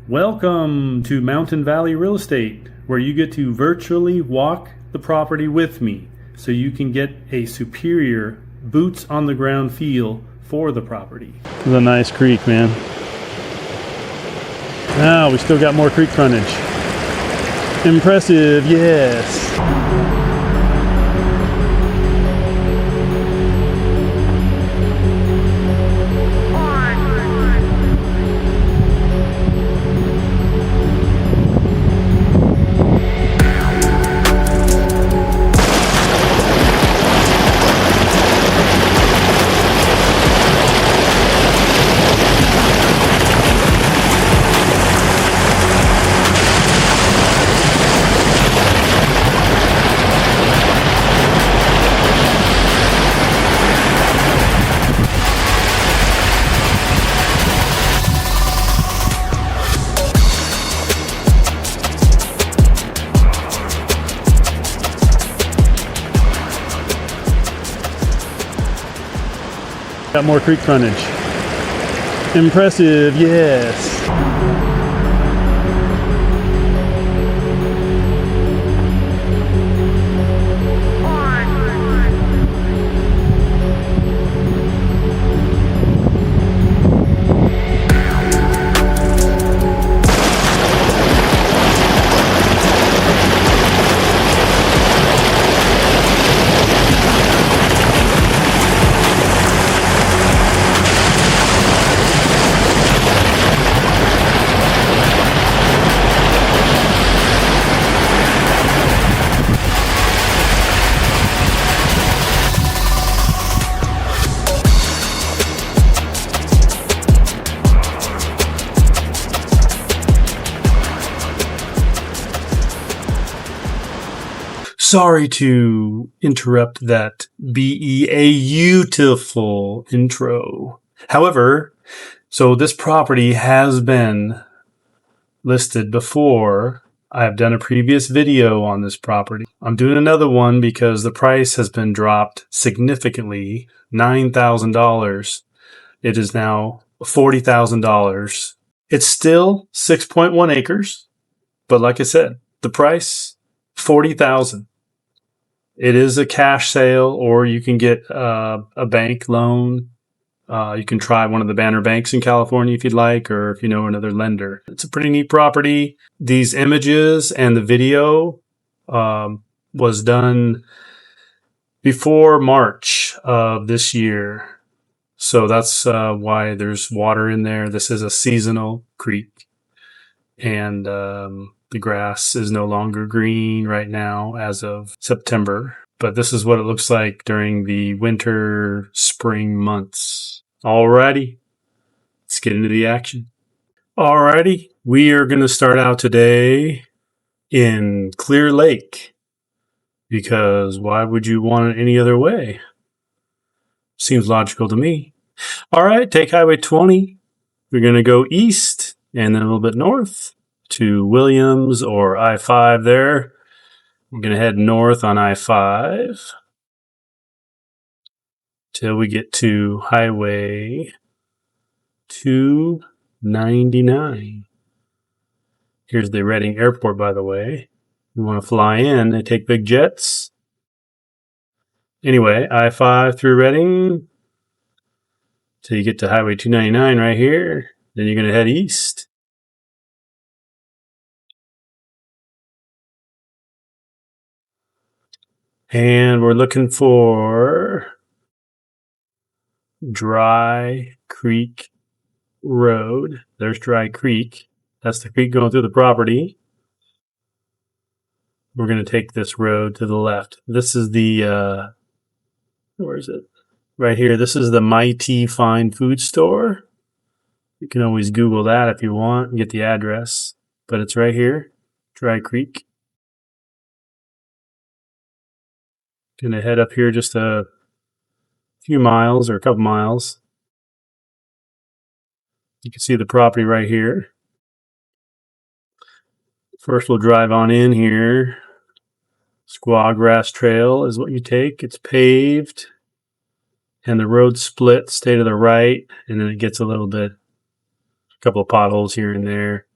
Welcome to Mountain Valley Real Estate, where you get to virtually walk the property with me so you can get a superior boots on the ground feel for the property. This is a nice creek, man. Now we still got more creek frontage. Impressive, yes. Got more creek frontage. Impressive, yes. Sorry to interrupt that beautiful intro. However, so this property has been listed before. I've done a previous video on this property. I'm doing another one because the price has been dropped significantly, $9,000. It is now $40,000. It's still 6.1 acres, but like I said, the price, $40,000. It is a cash sale, or you can get a bank loan. You can try one of the banner banks in California if you'd like, or if you know another lender. It's a pretty neat property. These images and the video was done before March of this year. So that's why there's water in there. This is a seasonal creek. And the grass is no longer green right now as of September. But this is what it looks like during the winter, spring months. Alrighty, let's get into the action. Alrighty, we are going to start out today in Clear Lake. Because why would you want it any other way? Seems logical to me. Alright, take Highway 20. We're going to go east and then a little bit north to Williams or I-5 there. We're going to head north on I-5 till we get to Highway 299. Here's the Redding Airport, by the way. You want to fly in, they take big jets. Anyway, I-5 through Redding till you get to Highway 299 right here. Then you're going to head east. And we're looking for Dry Creek Road. There's Dry Creek. That's the creek going through the property. We're going to take this road to the left. This is the, where is it? Right here. This is the Mighty Fine Food Store. You can always Google that if you want and get the address. But it's right here, Dry Creek. Going to head up here just a few miles or a couple miles. You can see the property right here. First, we'll drive on in here. Squaw Grass Trail is what you take. It's paved. And the road splits, stay to the right. And then it gets a little bit, a couple of potholes here and there.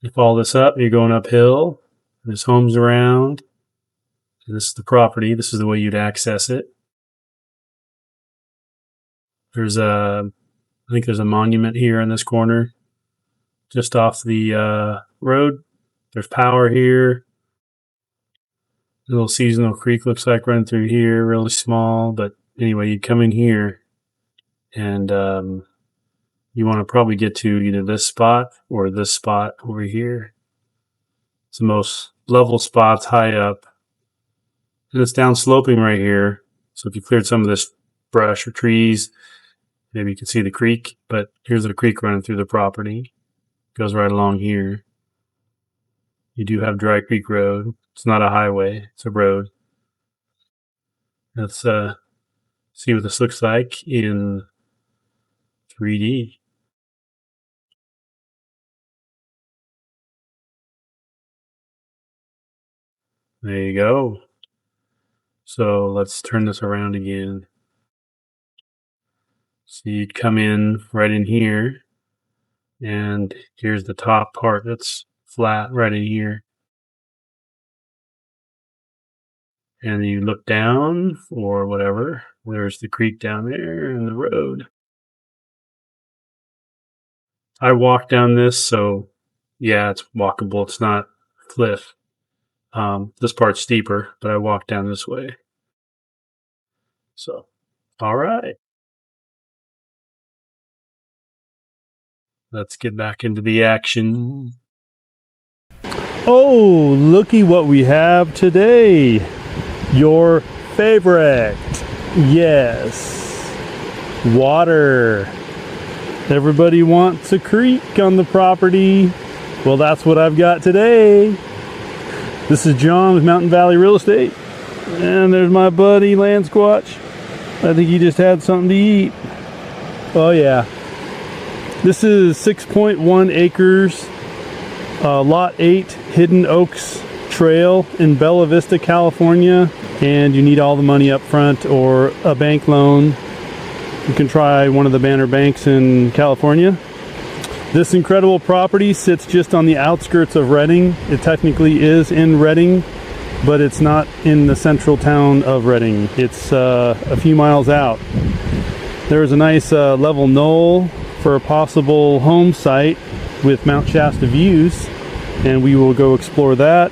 You follow this up, you're going uphill. There's homes around. And this is the property. This is the way you'd access it. There's I think there's a monument here in this corner, just off the road. There's power here. A little seasonal creek looks like running through here, really small. But anyway, you'd come in here, and you want to probably get to either this spot or this spot over here. It's the most level spots, high up. And it's down sloping right here. So if you cleared some of this brush or trees, maybe you can see the creek. But here's the creek running through the property. It goes right along here. You do have Dry Creek Road. It's not a highway, it's a road. Let's see what this looks like in 3D. There you go. So let's turn this around again. So you'd come in right in here, and here's the top part that's flat right in here. And you look down or whatever, there's the creek down there and the road. I walked down this, so yeah, it's walkable. It's not cliff. This part's steeper, but I walked down this way. So, all right. Let's get back into the action. Oh, looky what we have today. Your favorite. Yes. Water. Everybody wants a creek on the property. Well, that's what I've got today. This is John with Mountain Valley Real Estate. And there's my buddy Land Squatch. I think he just had something to eat. Oh yeah. This is 6.1 acres, Lot 8, Hidden Oaks Trail in Bella Vista, California. And you need all the money up front or a bank loan. You can try one of the banner banks in California. This incredible property sits just on the outskirts of Redding. It technically is in Redding, but it's not in the central town of Redding. It's a few miles out. There's a nice level knoll for a possible home site with Mount Shasta views, and we will go explore that.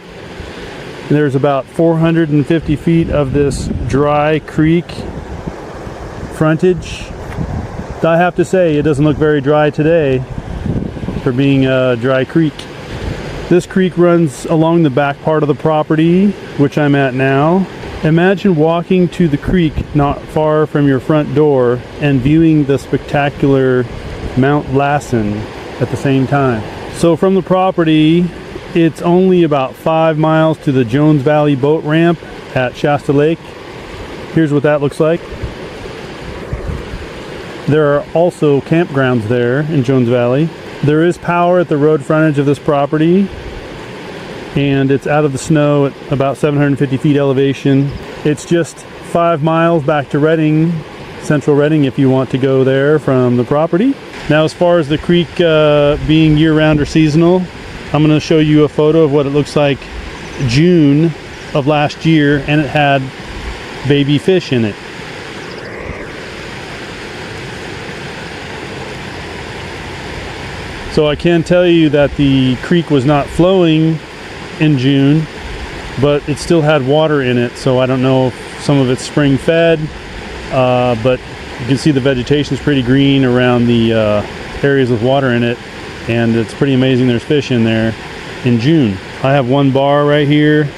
And there's about 450 feet of this dry creek frontage. I have to say, it doesn't look very dry today for being a dry creek. This creek runs along the back part of the property, which I'm at now. Imagine walking to the creek not far from your front door and viewing the spectacular Mount Lassen at the same time. So from the property, it's only about 5 miles to the Jones Valley boat ramp at Shasta Lake. Here's what that looks like. There are also campgrounds there in Jones Valley. There is power at the road frontage of this property, and it's out of the snow at about 750 feet elevation. It's just 5 miles back to Redding, central Redding, if you want to go there from the property. Now, as far as the creek being year-round or seasonal, I'm going to show you a photo of what it looks like June of last year, and it had baby fish in it. So I can tell you that the creek was not flowing in June, but it still had water in it. So I don't know if some of it's spring fed, but you can see the vegetation is pretty green around the areas with water in it. And it's pretty amazing there's fish in there in June. I have one bar right here,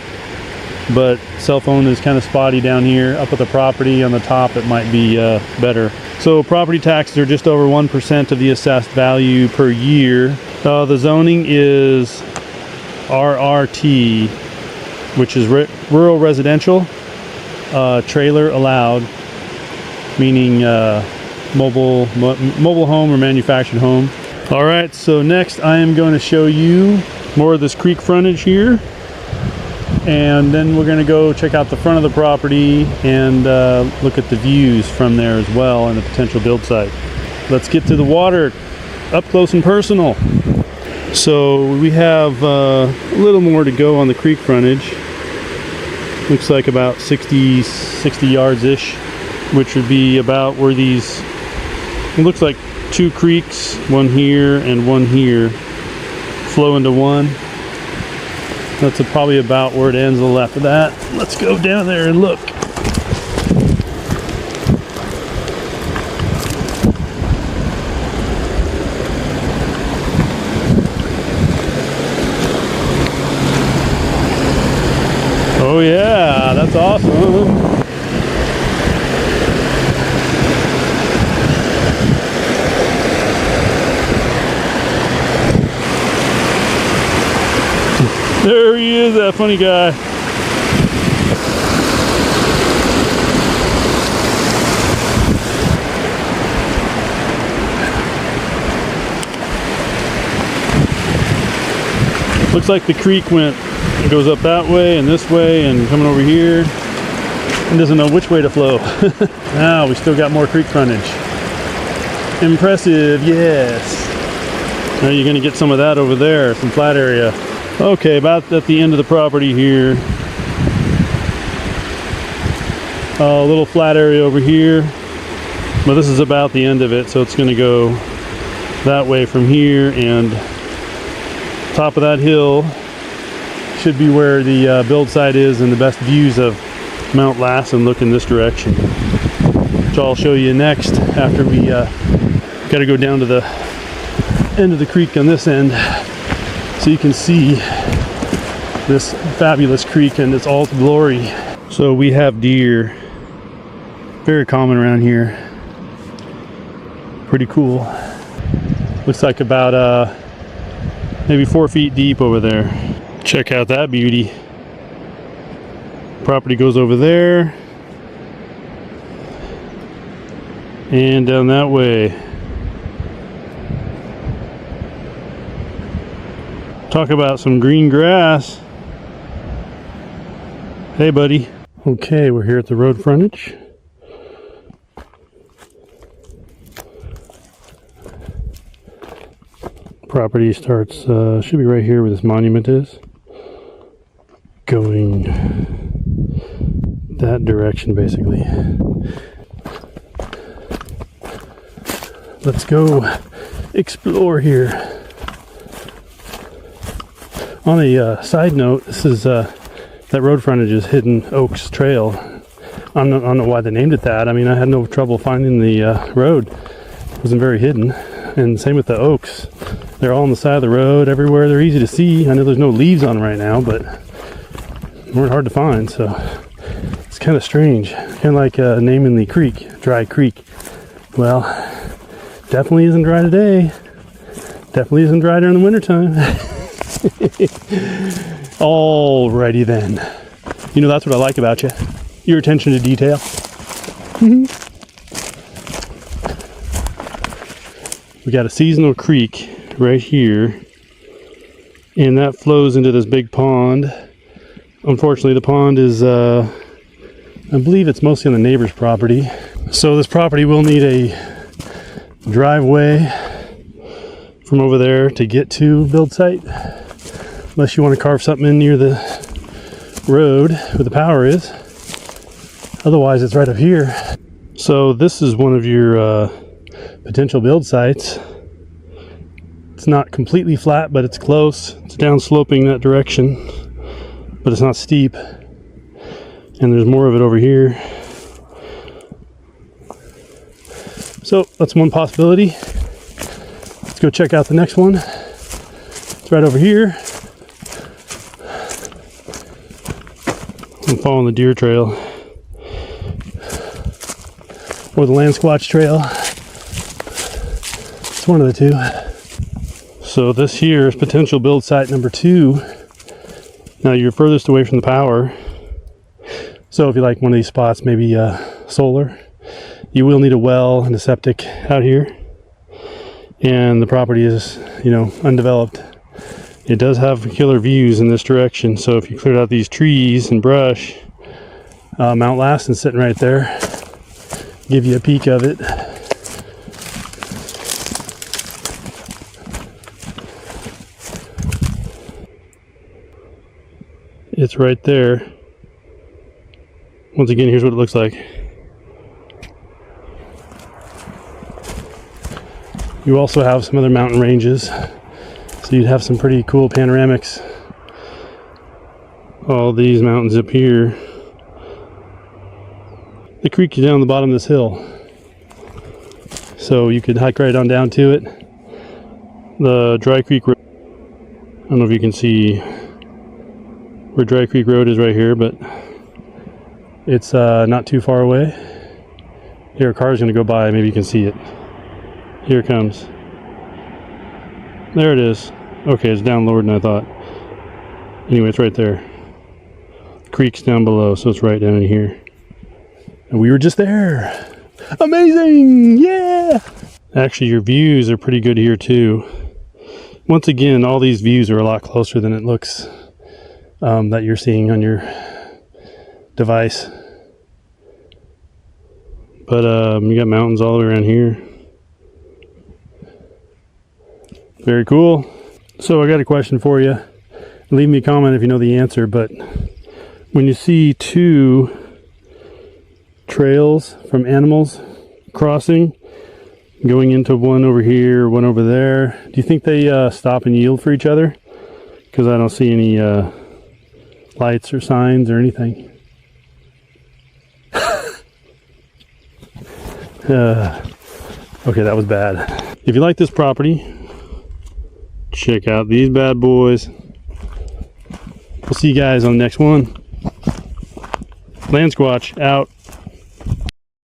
but cell phone is kind of spotty down here. Up at the property on the top, it might be better. So property taxes are just over 1% of the assessed value per year. The zoning is RRT, which is rural residential, trailer allowed, meaning mobile home or manufactured home. All right, so next I am going to show you more of this creek frontage here, and then we're going to go check out the front of the property and look at the views from there as well and the potential build site. Let's get to the water up close and personal. So we have a little more to go on the creek frontage. Looks like about 60 yards-ish, which would be about where these, it looks like two creeks, one here and one here, flow into one. That's probably about where it ends a little after that. Let's go down there and look. Oh yeah, that's awesome. There he is, that funny guy. Looks like the creek it goes up that way and this way and coming over here and doesn't know which way to flow. Now we still got more creek frontage. Impressive, yes. Now you're gonna get some of that over there, some flat area. Okay, about at the end of the property here. A little flat area over here, but this is about the end of it, so it's gonna go that way from here, and top of that hill should be where the build site is, and the best views of Mount Lassen look in this direction, which I'll show you next after we got to go down to the end of the creek on this end so you can see this fabulous creek and its all glory. So we have deer, very common around here, pretty cool. Looks like about maybe 4 feet deep over there. Check out that beauty. Property goes over there and down that way. Talk about some green grass. Hey buddy. Okay, we're here at the road frontage. Property starts, should be right here where this monument is. Going that direction basically. Let's go explore here. On a side note, this is that road frontage is Hidden Oaks Trail. I don't know why they named it that. I mean, I had no trouble finding the road. It wasn't very hidden. And same with the oaks. They're all on the side of the road, everywhere. They're easy to see. I know there's no leaves on them right now, but they weren't hard to find, so it's kind of strange. Kind of like naming the creek, Dry Creek. Well, definitely isn't dry today. Definitely isn't dry during the wintertime. Alrighty then. You know, that's what I like about you. Your attention to detail. We got a seasonal creek right here, and that flows into this big pond. Unfortunately, the pond is, I believe it's mostly on the neighbor's property. So this property will need a driveway from over there to get to build site. Unless you want to carve something in near the road where the power is. Otherwise, it's right up here. So this is one of your potential build sites. It's not completely flat, but it's close. It's down sloping that direction, but it's not steep. And there's more of it over here. So that's one possibility. Let's go check out the next one. It's right over here. I'm following the deer trail or the land squatch trail. It's one of the two. So this here is potential build site number 2. Now you're furthest away from the power. So if you like one of these spots, maybe solar, you will need a well and a septic out here. And the property is, you know, undeveloped. It does have killer views in this direction, so if you cleared out these trees and brush, Mount Lassen's sitting right there. Give you a peek of it. It's right there. Once again, here's what it looks like. You also have some other mountain ranges, so you'd have some pretty cool panoramics. All these mountains up here. The creek is down the bottom of this hill, so you could hike right on down to it. The Dry Creek Road, I don't know if you can see where Dry Creek Road is right here, but it's not too far away. Here, a car is going to go by, maybe you can see it. Here it comes. There it is. Okay, it's down lower than I thought. Anyway, it's right there. The creek's down below, so it's right down in here. And we were just there. Amazing! Yeah! Actually, your views are pretty good here too. Once again, all these views are a lot closer than it looks that you're seeing on your device. But you got mountains all the way around here. Very cool. So I got a question for you. Leave me a comment if you know the answer, but when you see two trails from animals crossing, going into one over here, one over there, do you think they stop and yield for each other? Because I don't see any lights or signs or anything. Okay, that was bad. If you like this property, check out these bad boys. We'll see you guys on the next one. Land Squatch out.